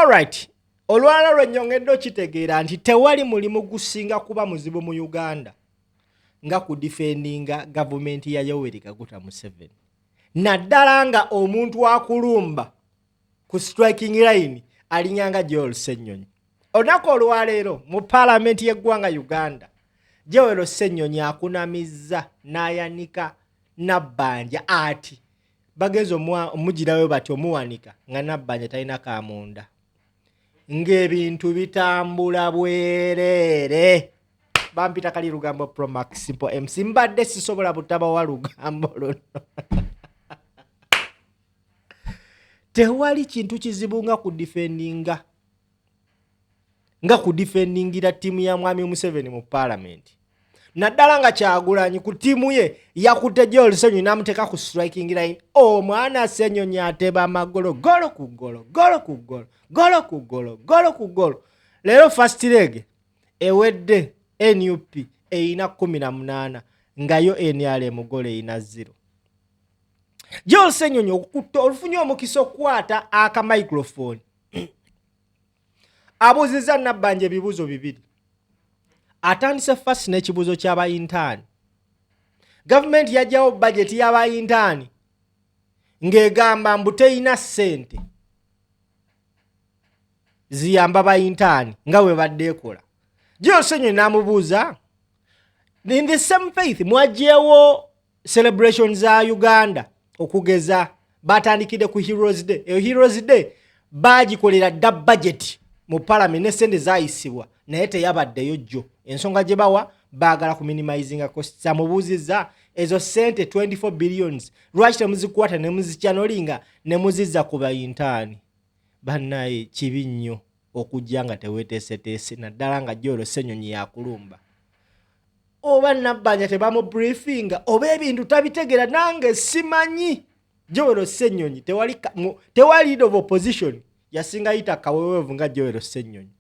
Alright, olwala lwennyongedde kitegeera nti tewali mulimu gusinga kuba muzibu mu Uganda nga ku defendinga gavumenti ya Yoweri Kaguta Museveni. Naddala nga omuntu akulumba ku striking line alinyanga Joel Ssenyonyi. Olunaku olwaleero mu paalamenti y'eggwanga Uganda, Joel Ssenyonyi akunamizza n'ayanika Nabanja ati bagenze omugirayo bati omuwanika nga Nabanja talina kamunda. Ng'ebintu bitambula bwereere. Bampita kali lugambo Pro Max Simple MC. Mbadde sisobola butabawa lugambo luno. Tewali kintu kizibu nga kudifendingira timu ya Mwami Museveni mu parliament. Naddala nga Kyagulanyi ku timu ye yakutte Joel Ssenyonyi n'amuteeka ku striking line. Omwana Ssenyonyi ateba amagolo, golo ku golo, golo ku golo, golo ku golo, golo ku golo. Leero first leg ewedde NUP eyina 18 nga yo NRM golo eyina 0. Joel Ssenyonyi okutta olufunye omukisa okukwata aka microphone. Abuuzizza Nabanja ebibuuzo bibiri. Atandise first n'ekibuuzo ky'aba intern. Gavumenti yajjawo budget y'aba intern ng'egamba mbu teyina ssente ziyamba ba intern nga bwe badde ekola. Joel Ssenyonyi n'amubuuza, in the same faith mwajjeewo celebrations za Uganda okugeza batandikide ku Heroes Day. Heroes Day bagikolera dda budget mu parliament ne sente zaayisibwa naye teyabaddeyo jjo. Ensonga gye bawa baagala ku minimizing costs. Amubuuzizza ezo sente 24 billions lwaki temuzikwata ne muzikyanolinga ne muzizza ku bayintaani. Bannaye kibi nnyo okujja nga teweeteeseteese naddala nga Joel Ssenyonyi yakulumba. Oba Nabanja tebamu briefinga oba ebintu tabitegera nange simanyi. Joel Ssenyonyi tewali leader of opposition yasinga yita kaweweevu nga Joel Ssenyonyi.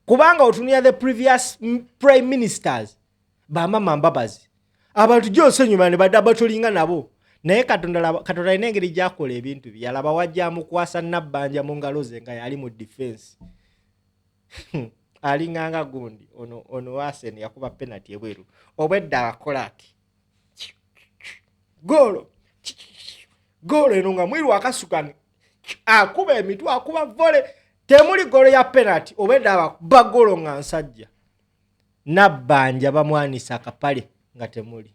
Kubanga otunia the previous prime ministers bamama mbabazi. Abantu Joel Ssenyonyi ne badde batulinga nabo. Naye Katonda inengeri gyakola ebintu byalaba wajja mukwasa Nabanja mu ngalo ze nga yali mu defense. Alinganga gundi ono Wasen yakuba penalty ebweru. Obwedda akola ati. Golo eno nga mwiru akasukani. Akuba emitu akuba volley. Temuli golo ya penalty obwedda bagolo nga nsajja. Nabanja bamwanisa akapale nga temuli.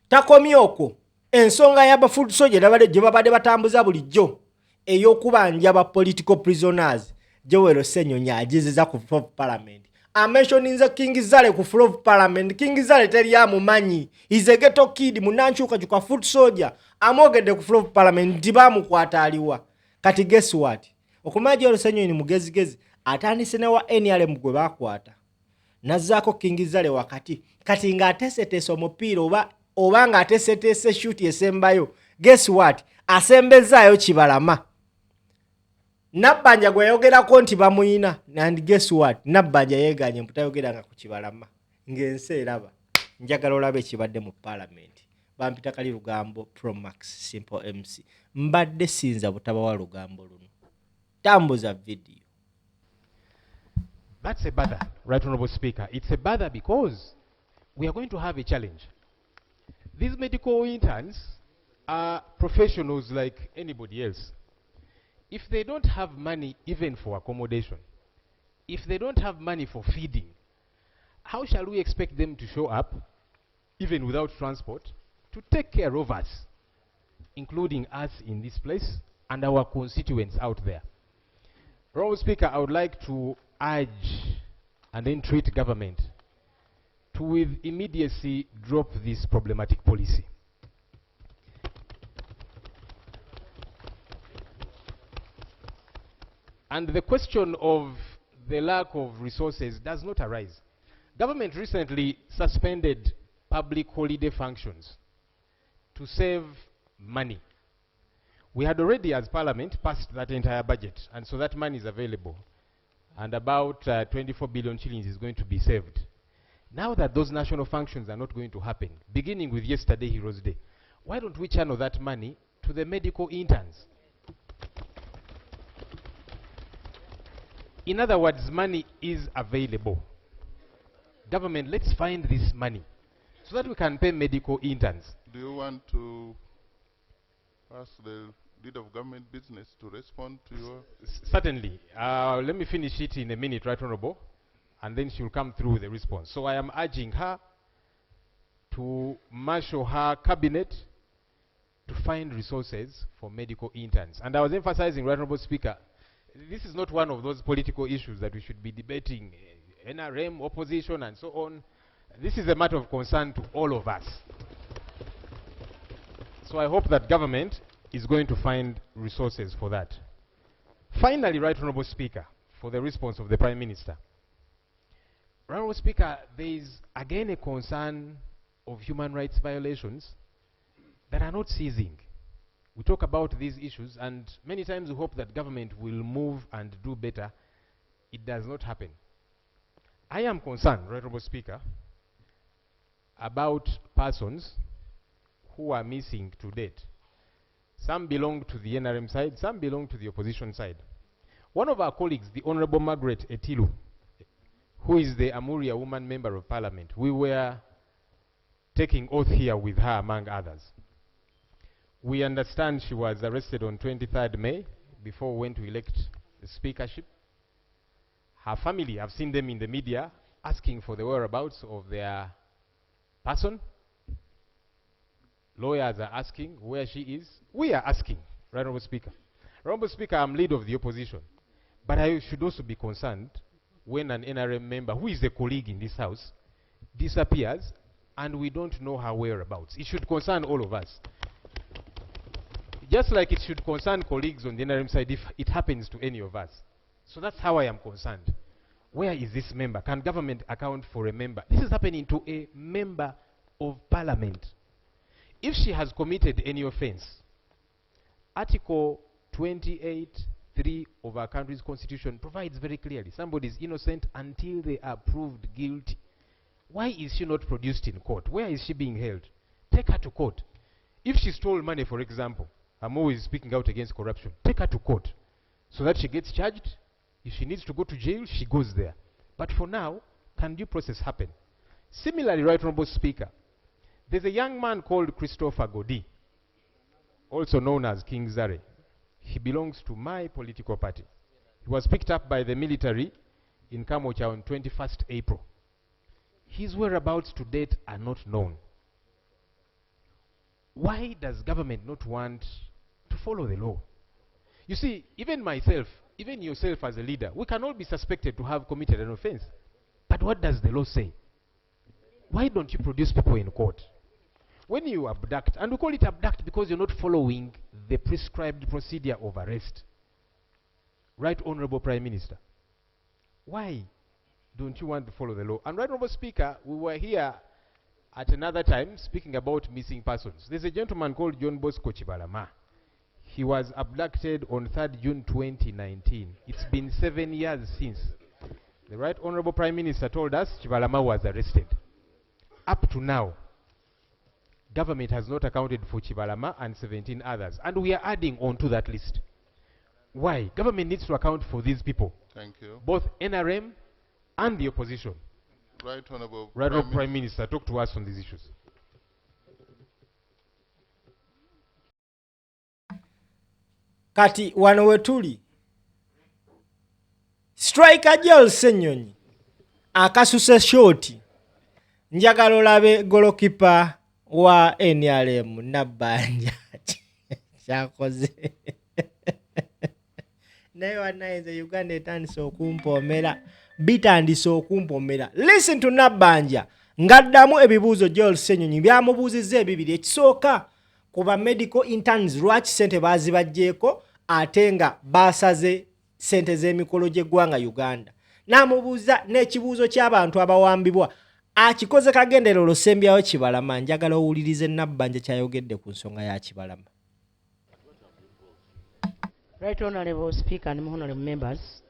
Takomye okwo ensonga y'aba food soldier gye babadde batambuza bulijjo ey'okubanja ba political prisoners. Joel Ssenyonyi agezeza ku floor of parliament. Amentioninze King Zale ku floor of parliament. King Zale teri amumanyi. Is a ghetto kid munanchuka juka food soldier. Amogedde ku floor of parliament nti bamukwata aliwa. Kati guess what? Okumanya Joel Ssenyonyi mugezigezi atandise ne wa NRM gwe bakwata. Nazzaako King Zale wakati. Kati nga ateeseteese omupiira oba nga ateeseteese shoot esembayo. Guess what? Asembezaayo Kibalama. Nabanja gwe yayogerako nti bamuyina. And guess what? Nabanja yeeganye mputayogeranga ku Kibalama. Ng'ensi eraba. Njagala olabe ekibadde mu parliament. Bampita kali lugambo Pro Max Simple MC. Mbadde sinza butabawa lugambo luno. Tambuza video. That's a bother, Right Honorable Speaker. It's a bother because we are going to have a challenge. These medical interns are professionals like anybody else. If they don't have money even for accommodation, if they don't have money for feeding, how shall we expect them to show up, even without transport, to take care of us, including us in this place and our constituents out there? Honorable Speaker, I would like to urge and entreat government to with immediacy drop this problematic policy. And the question of the lack of resources does not arise. Government recently suspended public holiday functions to save money. We had already, as Parliament, passed that entire budget, and so that money is available. And about 24 billion shillings is going to be saved. Now that those national functions are not going to happen, beginning with yesterday, Heroes Day, why don't we channel that money to the medical interns? In other words, money is available. Government, let's find this money so that we can pay medical interns. Do you want to ask the leader of government business to respond to your... Certainly. Let me finish it in a minute, Right Honorable, and then she'll come through with the response. So I am urging her to marshal her cabinet to find resources for medical interns. And I was emphasizing, Right Honorable Speaker, this is not one of those political issues that we should be debating, NRM, opposition, and so on. This is a matter of concern to all of us. So I hope that government is going to find resources for that. Finally, Right Honorable Speaker, for the response of the Prime Minister. Right Honorable Speaker, there is again a concern of human rights violations that are not ceasing. We talk about these issues, and many times we hope that government will move and do better. It does not happen. I am concerned, Right Honorable Speaker, about persons who are missing to date. Some belong to the NRM side, some belong to the opposition side. One of our colleagues, the Honorable Margaret Etilu, who is the Amuria Woman Member of Parliament, we were taking oath here with her, among others. We understand she was arrested on 23rd May before we went to elect the speakership. Her family, I've seen them in the media asking for the whereabouts of their person. Lawyers are asking where she is. We are asking, Right Honorable Speaker. Right Honorable Speaker, I'm leader of the opposition. But I should also be concerned when an NRM member, who is a colleague in this house, disappears and we don't know her whereabouts. It should concern all of us. Just like it should concern colleagues on the NRM side if it happens to any of us. So that's how I am concerned. Where is this member? Can government account for a member? This is happening to a member of Parliament. If she has committed any offense, Article 28(3) of our country's constitution provides very clearly somebody is innocent until they are proved guilty. Why is she not produced in court? Where is she being held? Take her to court. If she stole money, for example, I'm always speaking out against corruption, take her to court so that she gets charged. If she needs to go to jail, she goes there. But for now, can due process happen? Similarly, Right Honorable Speaker, there's a young man called Christopher Godi, also known as King Zare. He belongs to my political party. He was picked up by the military in Kamocha on 21st April. His whereabouts to date are not known. Why does government not want to follow the law? You see, even myself, even yourself as a leader, we can all be suspected to have committed an offense. But what does the law say? Why don't you produce people in court? When you abduct, and we call it abduct because you're not following the prescribed procedure of arrest. Right Honorable Prime Minister, why don't you want to follow the law? And Right Honorable Speaker, we were here at another time speaking about missing persons. There's a gentleman called John Bosco Chibalama. He was abducted on 3rd June 2019. It's been 7 years since. The Right Honorable Prime Minister told us Chibalama was arrested. Up to now, government has not accounted for Chibalama and 17 others. And we are adding on to that list. Why? Government needs to account for these people. Thank you. Both NRM and the opposition. Right Honorable Prime Minister, talk to us on these issues. Kati wano wetuli striker girl Ssenyonyi akasuse shoti njagala olabe golokipa wa NRM Nabanja Kyakoze naye wanaenze Uganda etandise okumpomera bitandise okumpomera. Listen to Nabanja ngaddamu ebibuuzo Joel Ssenyonyi byamubuuzizza ebibiri. Ekisooka kuba medical interns lwaki sente baazibajjeeko ate nga baasaze sente z'emikolo gy'eggwanga Uganda. N'amubuuza n'ekibuuzo ky'abantu abawambibwa akikoze kagendero Lusembyawo Kibalama. Njagala owulirize Nabanja kyayogedde ku nsonga ya Kibalama. Right Honorable Speaker and honorable members,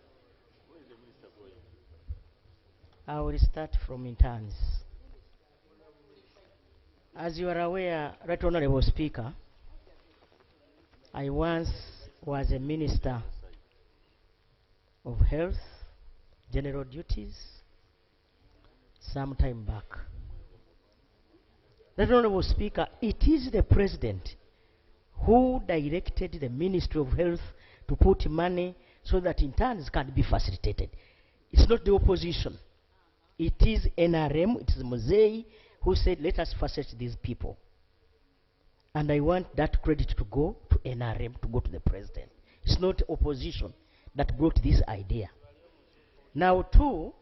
I will start from interns. As you are aware, Right Honorable Speaker, I once was a Minister of Health general duties some time back. Right Honorable Speaker, it is the President who directed the Ministry of Health to put money so that interns can be facilitated. It's not the opposition. It is NRM, it is Mosei who said, let us facilitate these people. And I want that credit to go to NRM, to go to the President. It's not opposition that brought this idea. Now, too,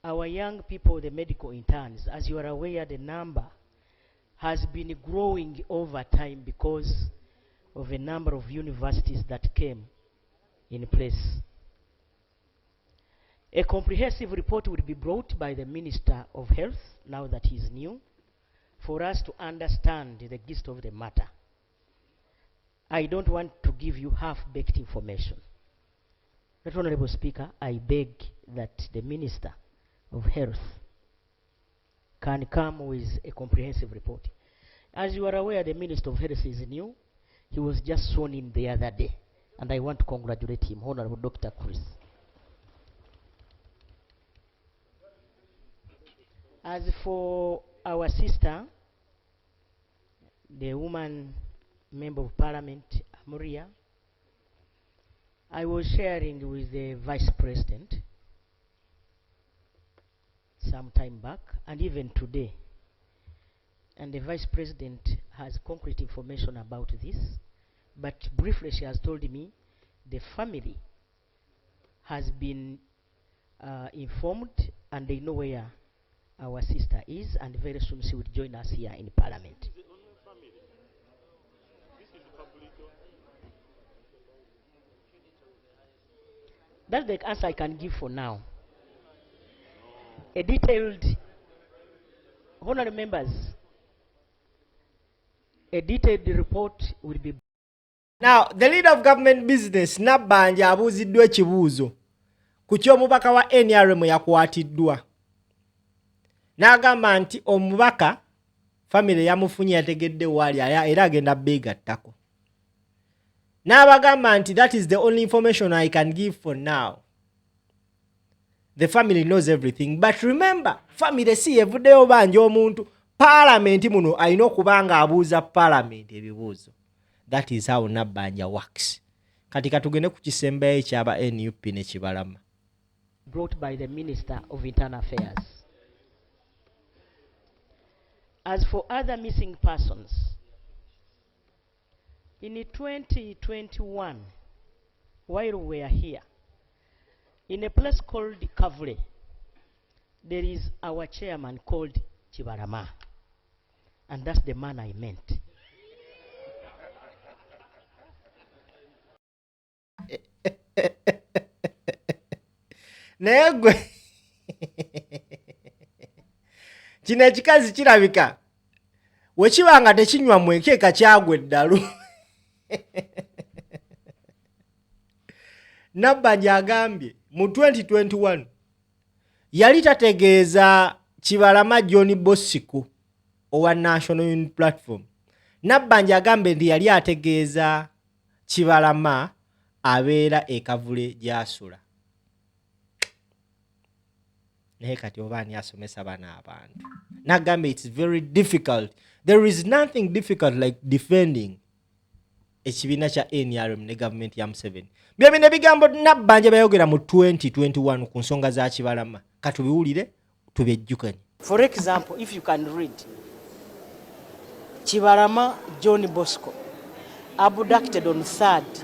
our young people, the medical interns, as you are aware, the number has been growing over time because of a number of universities that came in place. A comprehensive report will be brought by the Minister of Health, now that he is new, for us to understand the gist of the matter. I don't want to give you half-baked information. Right Honorable Speaker, I beg that the Minister of Health can come with a comprehensive report. As you are aware, the Minister of Health is new. He was just sworn in the other day, and I want to congratulate him, Honorable Dr. Chris. As for our sister, the woman member of Parliament, Amuria, I was sharing with the Vice President some time back, and even today. And the Vice President has concrete information about this, but briefly she has told me the family has been informed and they know where our sister is, and very soon she will join us here in Parliament. That's the answer I can give for now. A detailed, honorable members, a detailed report will be. Now, the leader of government business, Nabanja, abuziddwa ekibuuzo ku ky'omubaka wa NRM yakwatiddwa. N'agamba nti omubaka family yamufunye yategedde wali era agenda beegattako. N'abagamba nti that is the only information I can give for now. The family knows everything. But remember, family si evuddeyo banja omuntu. Parliament muno alina okuba nga abuuza Parliament ebibuuzo. That is how Nabanja works. Kati katugende ku kisembeyo kyaba NUP ne Kibalama. Brought by the Minister of Internal Affairs. As for other missing persons, in 2021, while we are here, in a place called Kavule, there is our chairman called Chibarama. And that's the man I meant. Negwe kino ekikazi kirabika wekibanga tekinywa mwekeeka kyagwe eddalu. Nabanja agambye mu 2021 yali tategeeza Kibalama John Bosiko owa National Unity Platform. Nabanja agambe nti yali ategeeza Kibalama abeera ekavule gy'asula. Naye kati obaani asomesa bana abantu. Nagambe it's very difficult. There is nothing difficult like defending ekibiina kya NRM ne government ya Museveni. Byabine bigambo Nabanja bayogera mu 2021 ku nsonga za Kibalama. Katubiwulire tubyejjukanye. For example, if you can read, Kibalama John Bosco abducted on 3rd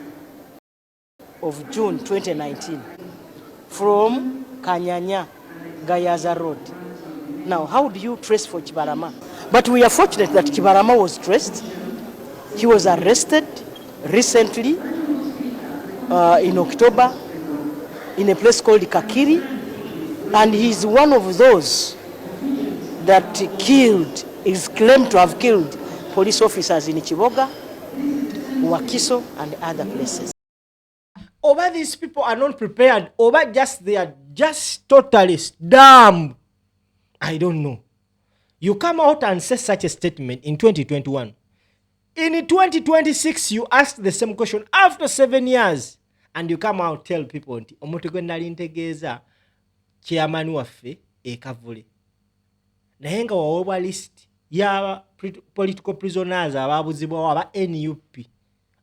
of June 2019 from Kanyanya, Gayaza Road. Now, how do you trace for Kibalama? But we are fortunate that Kibalama was traced. He was arrested recently in October in a place called Kakiri, and he's one of those that killed, is claimed to have killed police officers in Chiboga, Wakiso, and other places. Over these people are not prepared, over just they are just totally dumb. I don't know. You come out and say such a statement in 2021. In 2026, you ask the same question after 7 years. and you come out tell people nti omuntu gwe nali ntegeeza chairman waffe Kavule naye nga waweebwa list y'aba political prisoners abaabuzibwawo aba NUP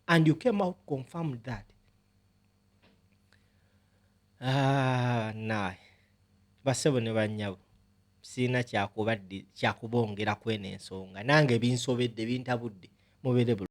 and you came out confirmed that. Naye basebo ne bannyabo sirina kyakubongera kweno ensonga nange binsobedde bintabudde mubeere